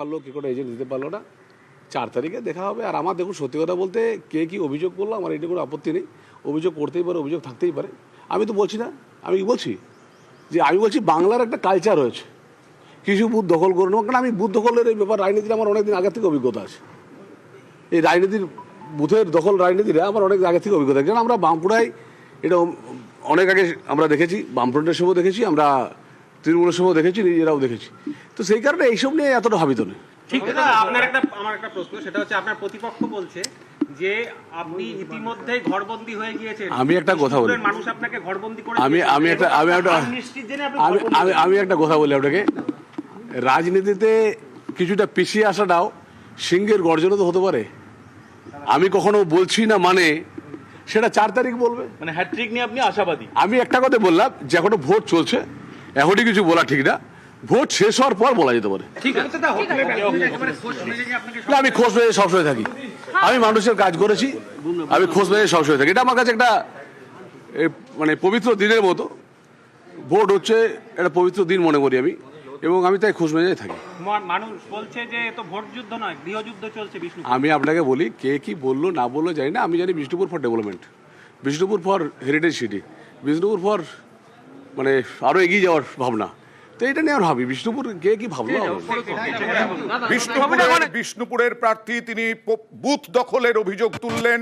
পারলো কি করে এজেন্ট দিতে পারলো না 4 তারিখে দেখা হবে। আর আমার দেখুন সত্যি কথা বলতে কে কি অভিযোগ করলো আমার এটা কোনো আপত্তি নেই, অভিযোগ করতেই পারে, অভিযোগ থাকতেই পারে। আমি তো বলছি না, আমি কি বলছি যে আমি বলছি বাংলার একটা কালচার রয়েছে কিছু বুথ দখল করে নেবো, কারণ আমি বুথ দখলের এই ব্যাপার রাজনীতির আমার অনেকদিন আগের থেকে অভিজ্ঞতা আছে। এই রাজনীতির বুথের দখল রাজনীতিরা আমার অনেক আগে থেকে অভিজ্ঞতা আছে, কারণ আমরা বাঁকুড়ায় এটা অনেক আগে আমরা দেখেছি, বামফ্রন্টের সময়ও দেখেছি, আমরা তৃণমূলের সময়ও দেখেছি, নিজেরাও দেখেছি। তো সেই কারণে এইসব নিয়ে এতটা ভাবিত নেই। ঠিক আছে, আমার একটা প্রশ্ন, সেটা হচ্ছে আপনার প্রতিপক্ষ বলছে যে আপনি ইতিমধ্যেই ঘরবন্দি হয়ে গিয়েছেন। আমি একটা কথা বলি, মানুষ আপনাকে ঘরবন্দি করে আমি একটা কথা বলি আপনাকে, রাজনীতিতে কিছুটা পিছিয়ে আসাটাও সিংহের গর্জনও তো হতে পারে। আমি কখনো বলছি না মানে সেটা 4 তারিখ বলবে। মানে হ্যাট্রিক নিয়ে আপনি আশাবাদী? আমি একটা কথা বললাম যে এখনো ভোট চলছে, এখনই কিছু বলা ঠিক না, ভোট শেষ হওয়ার পর বলা যেতে পারে। আমি খোঁজ পেয়ে সবসময় থাকি, আমি মানুষের কাজ করেছি, আমি খোঁজ পেয়ে সবসময় থাকি। এটা আমার কাছে একটা মানে পবিত্র দিনের মতো। ভোট হচ্ছে একটা পবিত্র দিন মনে করি আমি, এবং আমি তাই খোঁজ মেজাজে থাকি। মানুষ বলছে যে তো ভোট যুদ্ধ নয়, গৃহযুদ্ধ চলছে বিষ্ণুপুর। আমি আপনাকে বলি, কে কি বললো না বললো জানি না, আমি জানি Bishnupur for development, Bishnupur for heritage city, Bishnupur for মানে আরো এগিয়ে যাওয়ার ভাবনা। তো এটা নিয়ে আর ভাবি, বিষ্ণুপুর কে কি ভাবলো। বিষ্ণুপুরের প্রার্থী তিনি বুথ দখলের অভিযোগ তুললেন।